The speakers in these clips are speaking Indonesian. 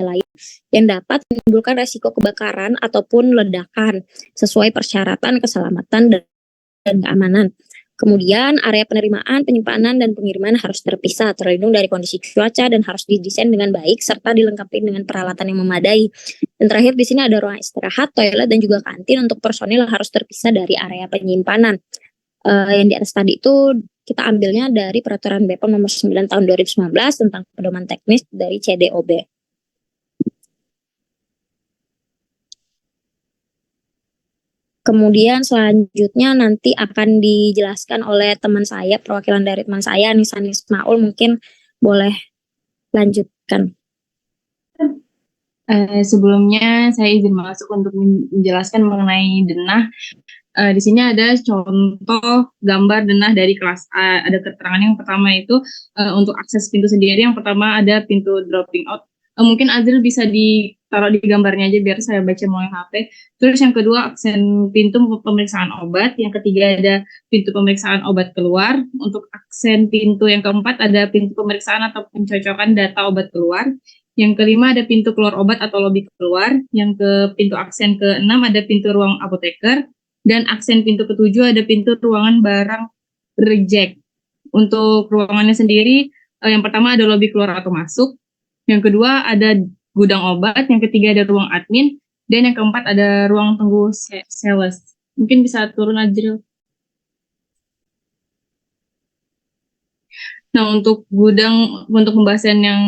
lain yang dapat menimbulkan resiko kebakaran ataupun ledakan sesuai persyaratan keselamatan dan keamanan. Kemudian area penerimaan, penyimpanan, dan pengiriman harus terpisah, terlindung dari kondisi cuaca dan harus didesain dengan baik serta dilengkapi dengan peralatan yang memadai. Dan terakhir di sini ada ruang istirahat, toilet, dan juga kantin untuk personil harus terpisah dari area penyimpanan. Yang di atas tadi itu kita ambilnya dari Peraturan BPOM nomor 9 tahun 2019 tentang pedoman teknis dari CDOB. Kemudian selanjutnya nanti akan dijelaskan oleh teman saya, perwakilan dari teman saya, Nisan Ismaul, mungkin boleh lanjutkan. Sebelumnya saya izin masuk untuk menjelaskan mengenai denah. Di sini ada contoh gambar denah dari kelas A. Ada keterangan yang pertama itu untuk akses pintu sendiri. Yang pertama ada pintu dropping out. Mungkin Azril bisa ditaruh di gambarnya aja biar saya baca melalui HP. Terus yang kedua aksen pintu pemeriksaan obat. Yang ketiga ada pintu pemeriksaan obat keluar. Untuk aksen pintu yang keempat ada pintu pemeriksaan atau pencocokan data obat keluar. Yang kelima ada pintu keluar obat atau lobi keluar. Yang ke pintu aksen keenam ada pintu ruang apoteker. Dan aksen pintu ketujuh ada pintu ruangan barang reject. Untuk ruangannya sendiri, yang pertama ada lobi keluar atau masuk. Yang kedua ada gudang obat. Yang ketiga ada ruang admin. Dan yang keempat ada ruang tunggu sales. Mungkin bisa turun aja. Nah, untuk gudang, untuk pembahasan yang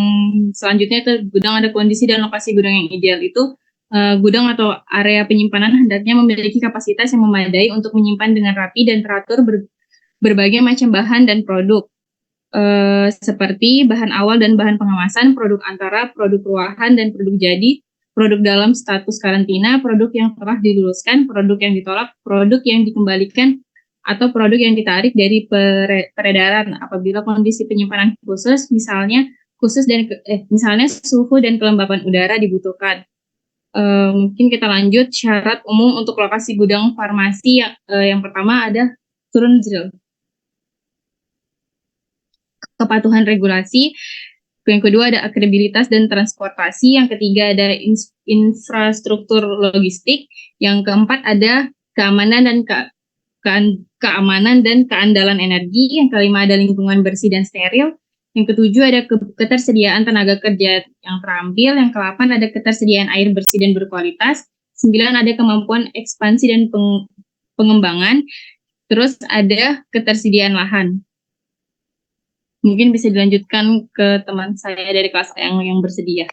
selanjutnya itu gudang ada kondisi dan lokasi gudang yang ideal itu gudang atau area penyimpanan hendaknya memiliki kapasitas yang memadai untuk menyimpan dengan rapi dan teratur berbagai macam bahan dan produk seperti bahan awal dan bahan pengemasan, produk antara, produk ruahan dan produk jadi, produk dalam status karantina, produk yang telah diluluskan, produk yang ditolak, produk yang dikembalikan, atau produk yang ditarik dari peredaran apabila kondisi penyimpanan khusus, misalnya misalnya suhu dan kelembapan udara dibutuhkan. Mungkin kita lanjut syarat umum untuk lokasi gudang farmasi. Yang pertama ada turun drill. Kepatuhan regulasi. Yang kedua ada akredibilitas dan transportasi. Yang ketiga ada infrastruktur logistik. Yang keempat ada keamanan dan keamanan dan keandalan energi. Yang kelima ada lingkungan bersih dan steril. Yang ketujuh ada ketersediaan tenaga kerja yang terampil. Yang ke-8 ada ketersediaan air bersih dan berkualitas. 9 ada kemampuan ekspansi dan pengembangan. Terus ada ketersediaan lahan. Mungkin bisa dilanjutkan ke teman saya dari kelas yang bersedia.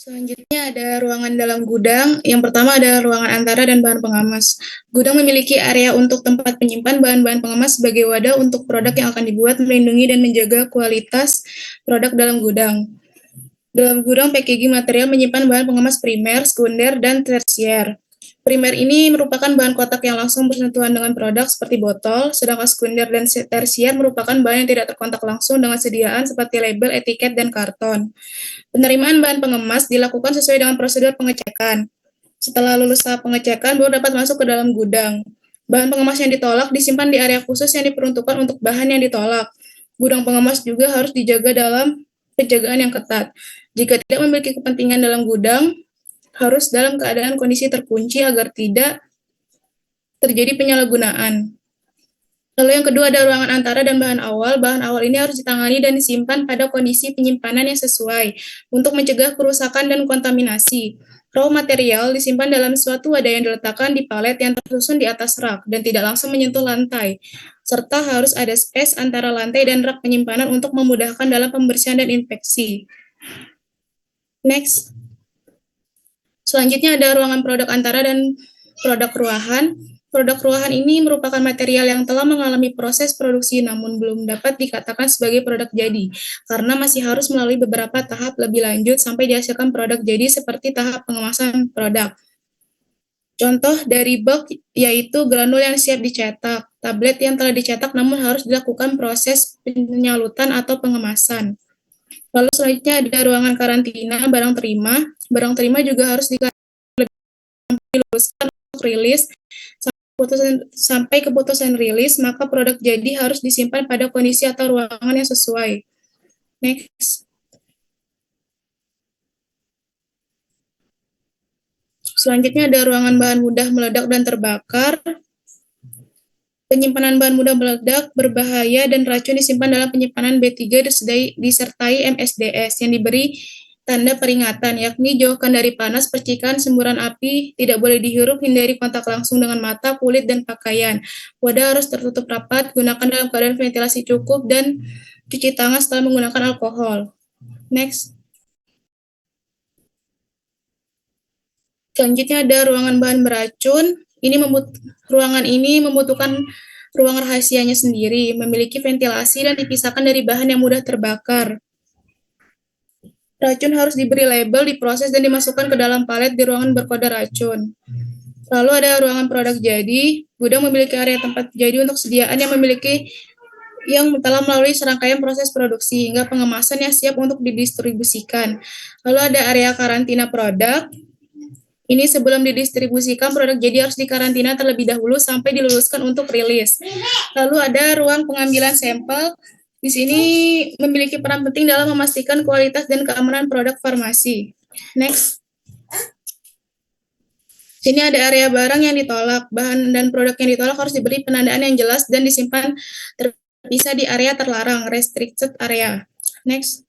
Selanjutnya ada ruangan dalam gudang. Yang pertama ada ruangan antara dan bahan pengemas. Gudang memiliki area untuk tempat penyimpan bahan-bahan pengemas sebagai wadah untuk produk yang akan dibuat, melindungi dan menjaga kualitas produk dalam gudang. Dalam gudang, packaging material menyimpan bahan pengemas primer, sekunder, dan tersier. Primer ini merupakan bahan kotak yang langsung bersentuhan dengan produk seperti botol, sedangkan sekunder dan tersier merupakan bahan yang tidak terkontak langsung dengan sediaan seperti label, etiket, dan karton. Penerimaan bahan pengemas dilakukan sesuai dengan prosedur pengecekan. Setelah lulus tahap pengecekan, baru dapat masuk ke dalam gudang. Bahan pengemas yang ditolak disimpan di area khusus yang diperuntukkan untuk bahan yang ditolak. Gudang pengemas juga harus dijaga dalam penjagaan yang ketat. Jika tidak memiliki kepentingan dalam gudang, harus dalam keadaan kondisi terkunci agar tidak terjadi penyalahgunaan. Lalu yang kedua ada ruangan antara dan bahan awal. Bahan awal ini harus ditangani dan disimpan pada kondisi penyimpanan yang sesuai untuk mencegah kerusakan dan kontaminasi. Raw material disimpan dalam suatu wadah yang diletakkan di palet yang tersusun di atas rak dan tidak langsung menyentuh lantai. Serta harus ada space antara lantai dan rak penyimpanan untuk memudahkan dalam pembersihan dan inspeksi. Next. Selanjutnya ada ruangan produk antara dan produk ruahan. Produk ruahan ini merupakan material yang telah mengalami proses produksi namun belum dapat dikatakan sebagai produk jadi, karena masih harus melalui beberapa tahap lebih lanjut sampai dihasilkan produk jadi seperti tahap pengemasan produk. Contoh dari bulk yaitu granul yang siap dicetak, tablet yang telah dicetak namun harus dilakukan proses penyalutan atau pengemasan. Lalu selanjutnya ada ruangan karantina barang terima. Barang terima juga harus diluluskan untuk rilis. Sampai keputusan rilis, maka produk jadi harus disimpan pada kondisi atau ruangan yang sesuai. Next. Selanjutnya ada ruangan bahan mudah meledak dan terbakar. Penyimpanan bahan mudah meledak, berbahaya, dan racun disimpan dalam penyimpanan B3 disertai MSDS yang diberi tanda peringatan, yakni jauhkan dari panas, percikan, semburan api, tidak boleh dihirup, hindari kontak langsung dengan mata, kulit, dan pakaian. Wadah harus tertutup rapat, gunakan dalam keadaan ventilasi cukup, dan cuci tangan setelah menggunakan alkohol. Next. Selanjutnya ada ruangan bahan beracun. Ruangan ini membutuhkan ruang rahasianya sendiri, memiliki ventilasi dan dipisahkan dari bahan yang mudah terbakar. Racun harus diberi label, diproses, dan dimasukkan ke dalam palet di ruangan berkode racun. Lalu ada ruangan produk jadi. Gudang memiliki area tempat jadi untuk sediaan yang telah melalui serangkaian proses produksi hingga pengemasan yang siap untuk didistribusikan. Lalu ada area karantina produk. Ini sebelum didistribusikan, produk jadi harus dikarantina terlebih dahulu sampai diluluskan untuk rilis. Lalu ada ruang pengambilan sampel. Di sini memiliki peran penting dalam memastikan kualitas dan keamanan produk farmasi. Next. Sini ada area barang yang ditolak. Bahan dan produk yang ditolak harus diberi penandaan yang jelas dan disimpan terpisah di area terlarang, restricted area. Next.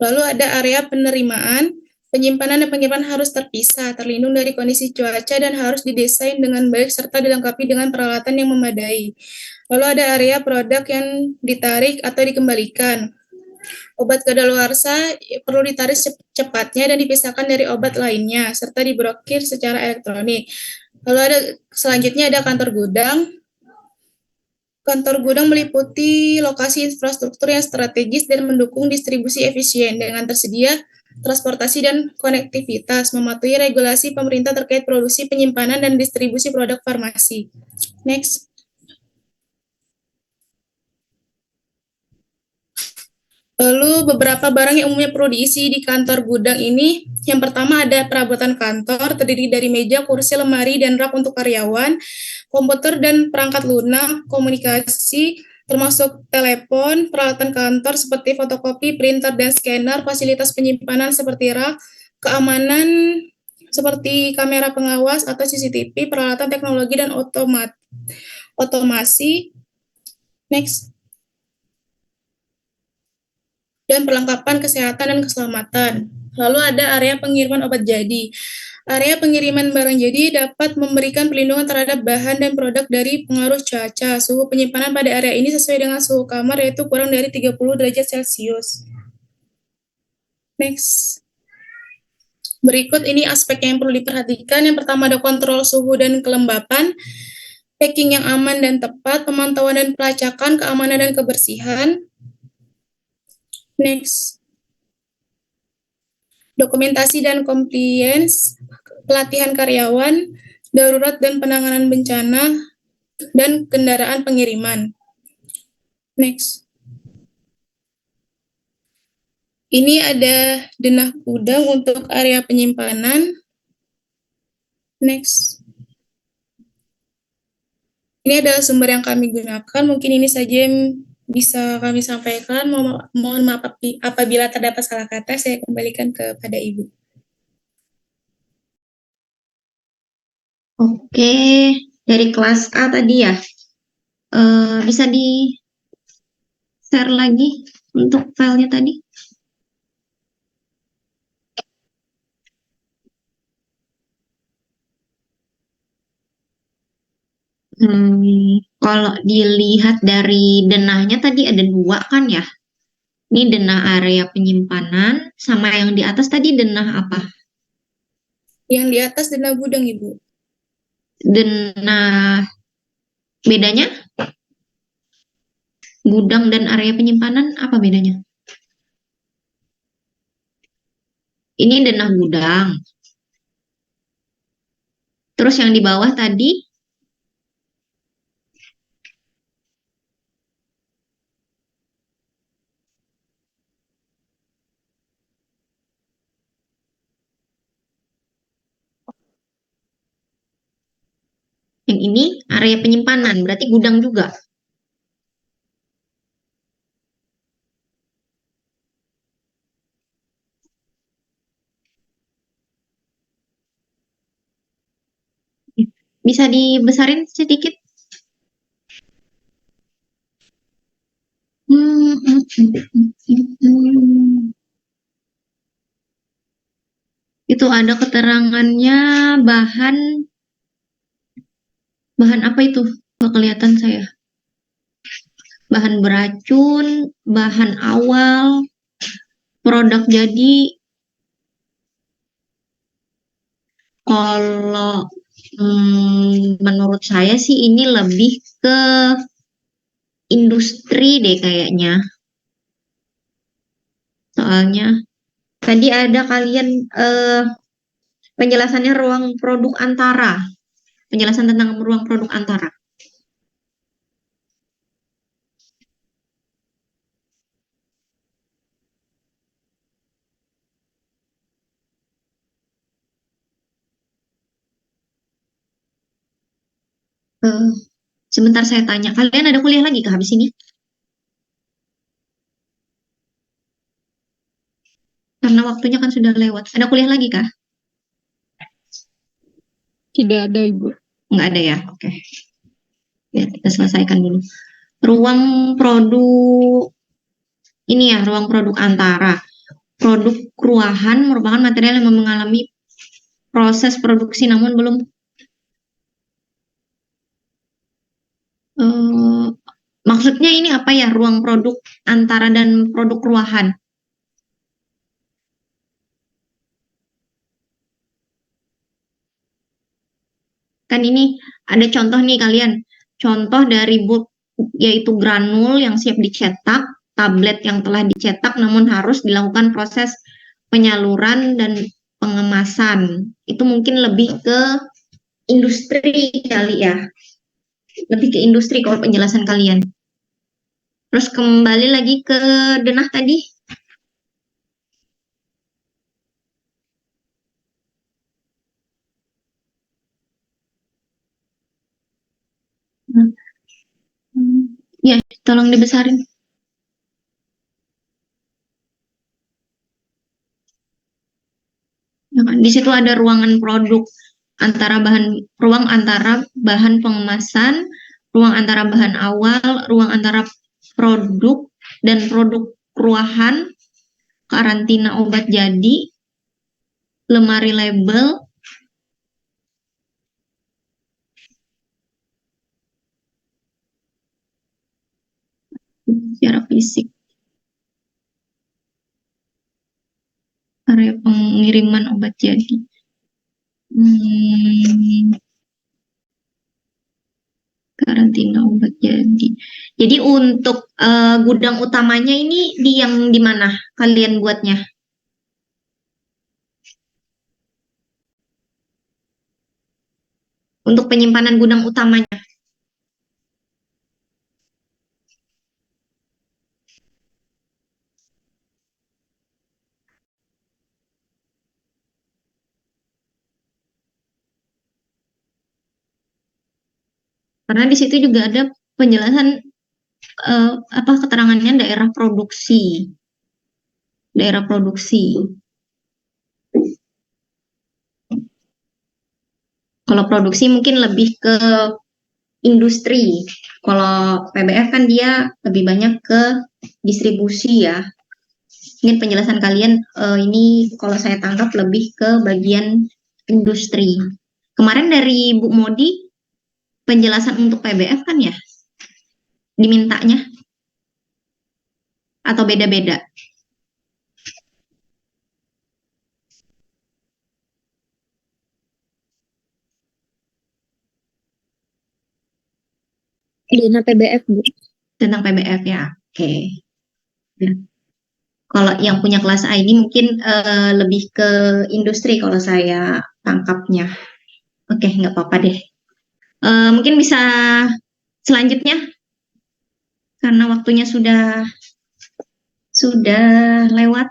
Lalu ada area penerimaan. Penyimpanan dan pengiriman harus terpisah, terlindung dari kondisi cuaca, dan harus didesain dengan baik serta dilengkapi dengan peralatan yang memadai. Lalu ada area produk yang ditarik atau dikembalikan. Obat kadaluarsa perlu ditarik secepatnya dan dipisahkan dari obat lainnya, serta diblokir secara elektronik. Lalu selanjutnya ada kantor gudang. Kantor gudang meliputi lokasi infrastruktur yang strategis dan mendukung distribusi efisien dengan tersedia transportasi dan konektivitas, mematuhi regulasi pemerintah terkait produksi, penyimpanan, dan distribusi produk farmasi. Next. Lalu beberapa barang yang umumnya perlu diisi di kantor gudang ini. Yang pertama ada perabotan kantor, terdiri dari meja, kursi, lemari, dan rak untuk karyawan, komputer dan perangkat lunak, komunikasi, termasuk telepon, peralatan kantor seperti fotokopi, printer, dan scanner, fasilitas penyimpanan seperti rak, keamanan seperti kamera pengawas atau CCTV, peralatan teknologi, dan otomasi. Next. Dan perlengkapan kesehatan dan keselamatan. Lalu ada area pengiriman obat jadi. Area pengiriman barang jadi dapat memberikan perlindungan terhadap bahan dan produk dari pengaruh cuaca. Suhu penyimpanan pada area ini sesuai dengan suhu kamar, yaitu kurang dari 30 derajat Celcius. Next. Berikut ini aspek yang perlu diperhatikan. Yang pertama ada kontrol suhu dan kelembapan, packing yang aman dan tepat, pemantauan dan pelacakan, keamanan dan kebersihan. Next. Dokumentasi dan compliance, pelatihan karyawan, darurat dan penanganan bencana, dan kendaraan pengiriman. Next. Ini ada denah gudang untuk area penyimpanan. Next. Ini adalah sumber yang kami gunakan. Mungkin ini saja yang bisa kami sampaikan. Mohon maaf apabila terdapat salah kata, saya kembalikan kepada Ibu. Oke, dari kelas A tadi ya. Bisa di-share lagi untuk filenya tadi? Kalau dilihat dari denahnya tadi ada 2 kan ya? Ini denah area penyimpanan, sama yang di atas tadi denah apa? Yang di atas denah gudang, Ibu. Denah, bedanya? Gudang dan area penyimpanan, apa bedanya? Ini denah gudang. Terus yang di bawah tadi, yang ini area penyimpanan, berarti gudang juga. Bisa dibesarin sedikit? Itu ada keterangannya bahan apa itu? Nggak kelihatan saya. Bahan beracun, bahan awal, produk jadi. Kalau menurut saya sih ini lebih ke industri deh kayaknya. Soalnya tadi ada kalian penjelasannya ruang produk antara. Penjelasan tentang ruang produk antara. Sebentar saya tanya, kalian ada kuliah lagi kah habis ini? Karena waktunya kan sudah lewat. Ada kuliah lagi kah? Tidak ada, Ibu. Nggak ada ya? Oke. Ya, kita selesaikan dulu. Ruang produk, ini ya, ruang produk antara. Produk ruahan merupakan material yang mengalami proses produksi namun belum maksudnya ini apa ya, ruang produk antara dan produk ruahan? Kan ini ada contoh nih kalian. Contoh dari bulk yaitu granul yang siap dicetak, tablet yang telah dicetak namun harus dilakukan proses penyaluran dan pengemasan. Itu mungkin lebih ke industri kali ya. Lebih ke industri kalau penjelasan kalian. Terus kembali lagi ke denah tadi. Ya, tolong dibesarin. Ya kan? Di situ ada ruangan produk ruang antara bahan pengemasan, ruang antara bahan awal, ruang antara produk dan produk ruahan, karantina obat jadi, lemari label, secara fisik, area pengiriman obat jadi. Karantina obat jadi. Jadi untuk gudang utamanya ini di mana kalian buatnya? Untuk penyimpanan gudang utamanya. Karena di situ juga ada penjelasan keterangannya daerah produksi. Daerah produksi. Kalau produksi mungkin lebih ke industri. Kalau PBF kan dia lebih banyak ke distribusi ya. Mungkin penjelasan kalian ini kalau saya tangkap lebih ke bagian industri. Kemarin dari Bu Modi penjelasan untuk PBF kan ya dimintanya. atau beda-beda? Dana PBF, Bu. Tentang PBF ya. Oke. Ya. Kalau yang punya kelas A ini mungkin lebih ke industri kalau saya tangkapnya. Oke, nggak apa-apa deh. Mungkin bisa selanjutnya karena waktunya sudah lewat.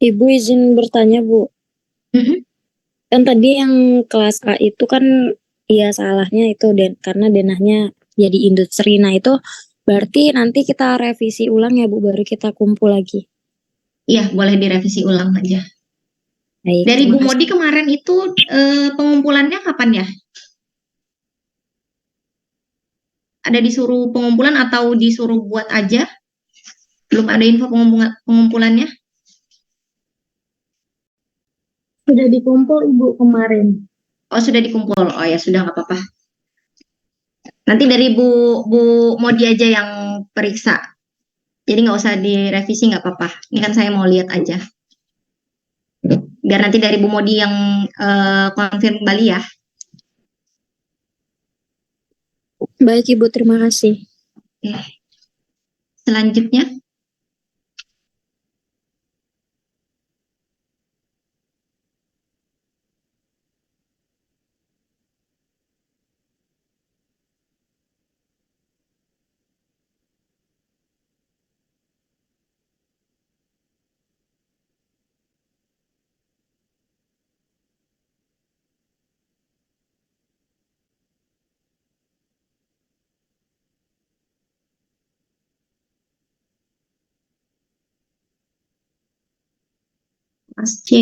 Ibu izin bertanya, Bu. Mhm. Kan tadi yang kelas A itu kan ya salahnya itu karena denahnya jadi industri. Nah, itu berarti nanti kita revisi ulang ya, Bu, baru kita kumpul lagi. Iya, boleh direvisi ulang aja. Baik, Dari terima Bu kasih. Modi kemarin itu pengumpulannya kapan ya? Ada disuruh pengumpulan atau disuruh buat aja? Belum ada info pengumpulannya? Sudah dikumpul, Ibu, kemarin. Oh, sudah dikumpul. Oh ya, sudah nggak apa-apa. Nanti dari Bu Modi aja yang periksa. Jadi nggak usah direvisi, nggak apa-apa. Ini kan saya mau lihat aja. Biar nanti dari Bu Modi yang konfirm kembali ya. Baik, Ibu, terima kasih. Oke. Selanjutnya, Mas C.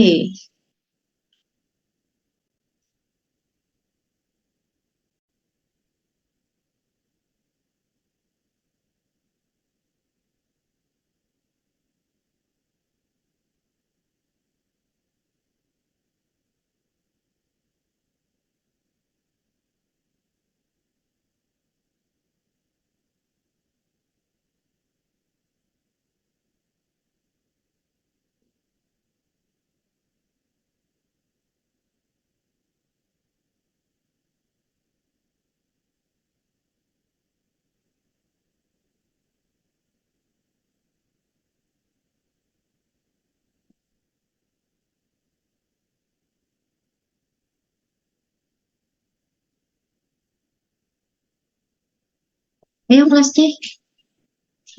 Ayo kelas C.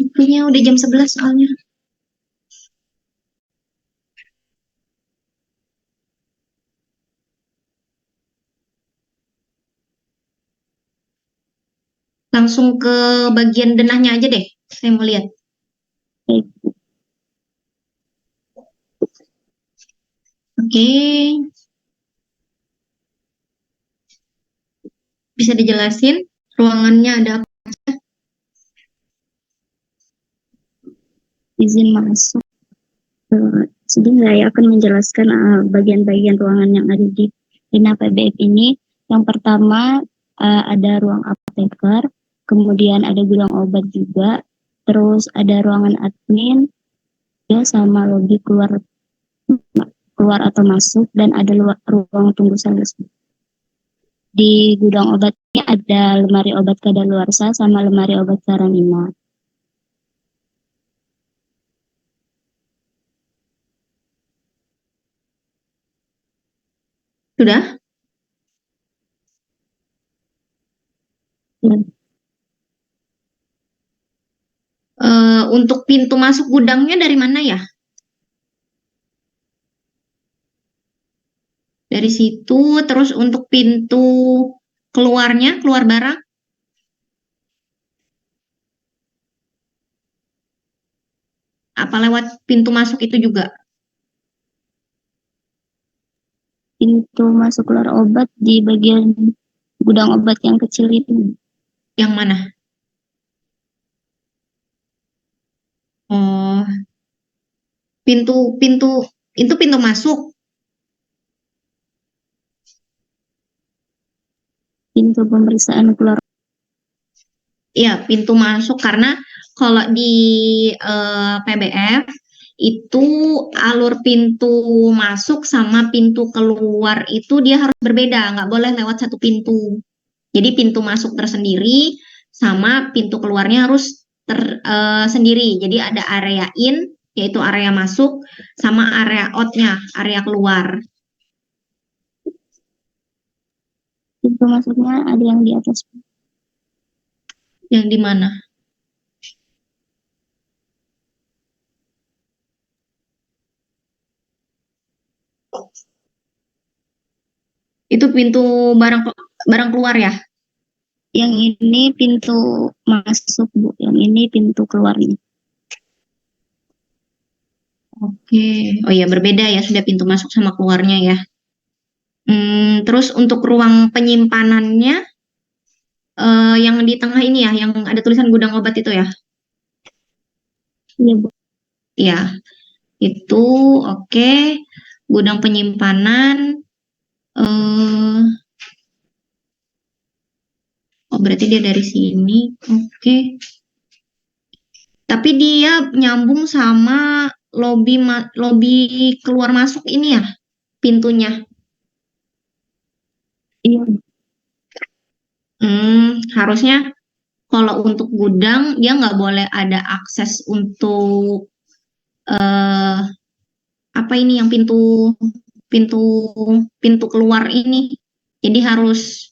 Waktunya udah jam 11 soalnya. Langsung ke bagian denahnya aja deh. Saya mau lihat. Oke. Bisa dijelasin ruangannya ada apa? Izin masuk. Sedang saya akan menjelaskan bagian-bagian ruangan yang ada di Dina PBF ini. Yang pertama ada ruang apoteker, kemudian ada gudang obat juga, terus ada ruangan admin, ya sama lobi keluar keluar atau masuk, dan ada ruang tunggu sales. Di gudang obat ini ada lemari obat kadaluarsa sama lemari obat karantina. Sudah? Ya. Untuk pintu masuk gudangnya dari mana ya? Dari situ, terus untuk pintu keluarnya, keluar barang, apa lewat pintu masuk itu juga? pintu masuk keluar obat di bagian gudang obat yang kecil itu. Yang mana? Oh, pintu itu pintu masuk. Pintu pemeriksaan keluar. Ya, pintu masuk karena kalau di PBF itu alur pintu masuk sama pintu keluar itu dia harus berbeda, nggak boleh lewat satu pintu. Jadi pintu masuk tersendiri sama pintu keluarnya harus sendiri. Jadi ada area in, yaitu area masuk, sama area outnya, area keluar. Pintu masuknya ada yang di atas. Yang di mana? Itu pintu barang keluar ya? Yang ini pintu masuk, Bu. Yang ini pintu keluarnya. Oke. Oh ya, berbeda ya sudah pintu masuk sama keluarnya ya. Terus untuk ruang penyimpanannya yang di tengah ini ya, yang ada tulisan gudang obat itu ya? Iya, Bu. Ya, itu oke. Gudang penyimpanan. Oh, berarti dia dari sini. Oke. Tapi dia nyambung sama lobi keluar masuk ini ya, pintunya. Iya, Bu. Harusnya kalau untuk gudang dia nggak boleh ada akses untuk apa ini yang pintu pintu pintu keluar ini. Jadi harus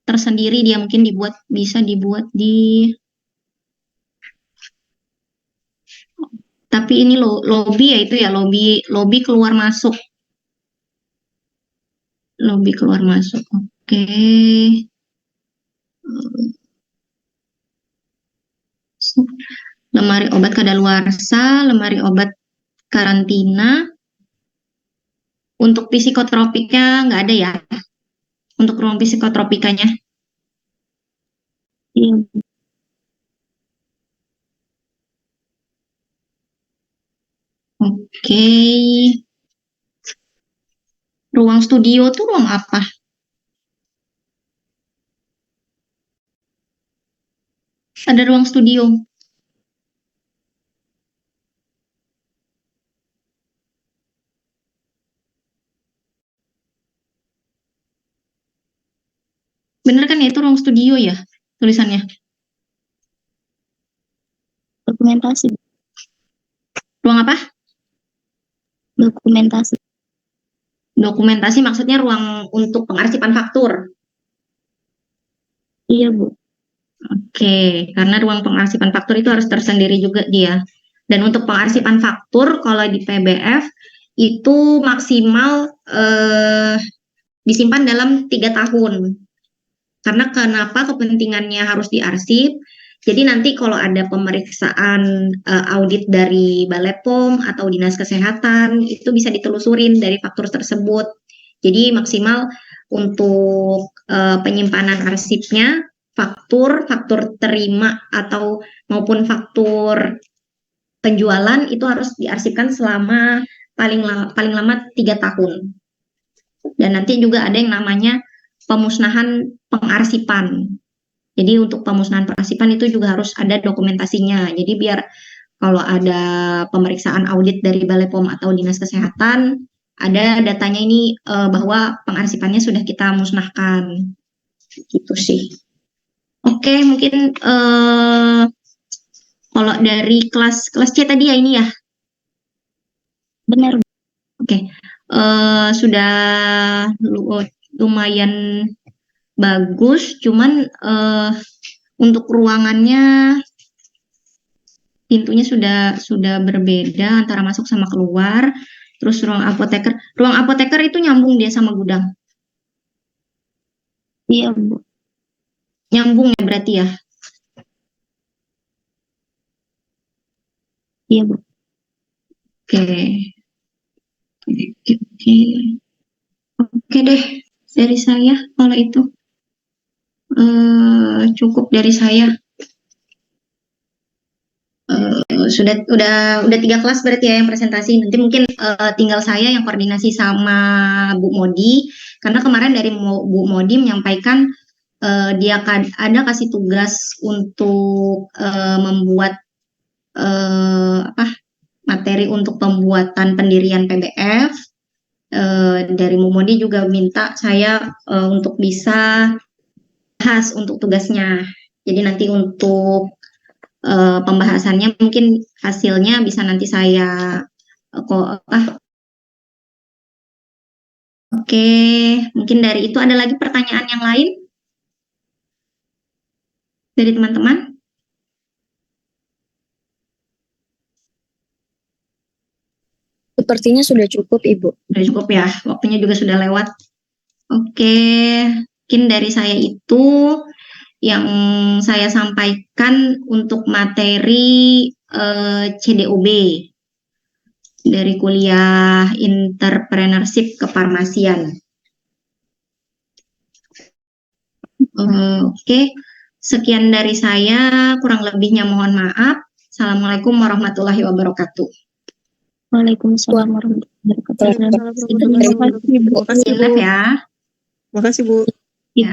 tersendiri dia mungkin bisa dibuat di tapi ini lobby ya itu ya lobby keluar masuk. Lobby keluar masuk. Oke. Lemari obat kadaluarsa, lemari obat karantina. Untuk psikotropiknya nggak ada ya? Untuk ruang psikotropikanya. Iya, Bu. Oke. Ruang studio tuh ruang apa? Ada ruang studio. Bener kan ya itu ruang studio ya tulisannya? Dokumentasi, Bu. Ruang apa? Dokumentasi. Dokumentasi maksudnya ruang untuk pengarsipan faktur. Iya, Bu. Oke, karena ruang pengarsipan faktur itu harus tersendiri juga dia. Dan untuk pengarsipan faktur kalau di PBF itu maksimal disimpan dalam 3 tahun. Karena kenapa kepentingannya harus diarsip? Jadi nanti kalau ada pemeriksaan audit dari Balai POM atau Dinas Kesehatan itu bisa ditelusurin dari faktur tersebut. Jadi maksimal untuk penyimpanan arsipnya faktur terima atau maupun faktur penjualan itu harus diarsipkan selama paling lama 3 tahun. Dan nanti juga ada yang namanya pemusnahan pengarsipan. Jadi untuk pemusnahan pengarsipan itu juga harus ada dokumentasinya. Jadi biar kalau ada pemeriksaan audit dari Balai POM atau Dinas Kesehatan, ada datanya ini bahwa pengarsipannya sudah kita musnahkan. Gitu sih. Oke, mungkin kalau dari kelas C tadi ya ini ya. Benar, Bu. Oke, sudah lumayan bagus, cuman untuk ruangannya pintunya sudah berbeda antara masuk sama keluar. Terus ruang apoteker itu nyambung dia sama gudang. Iya, Bu. Nyambung ya berarti ya. Iya, Bu. Oke. Oke deh, dari saya kalau itu cukup dari saya. Udah 3 kelas berarti ya yang presentasi. Nanti mungkin tinggal saya yang koordinasi sama Bu Modi, karena kemarin dari Bu Modi menyampaikan dia ada kasih tugas untuk membuat materi untuk pembuatan pendirian PBF. Dari Bu Modi juga minta saya untuk bisa bahas untuk tugasnya. Jadi nanti untuk pembahasannya mungkin hasilnya bisa nanti saya Oke, mungkin dari itu ada lagi pertanyaan yang lain dari teman-teman? Sepertinya sudah cukup, Ibu. Sudah cukup ya, waktunya juga sudah lewat. Oke, mungkin dari saya itu yang saya sampaikan untuk materi CDOB dari kuliah Entrepreneurship Kefarmasian. Oke, sekian dari saya, kurang lebihnya mohon maaf. Assalamualaikum warahmatullahi wabarakatuh. Waalaikumsalam warahmatullahi wabarakatuh. Terima kasih, Bu. Terima kasih ya. Makasih Bu. Ya.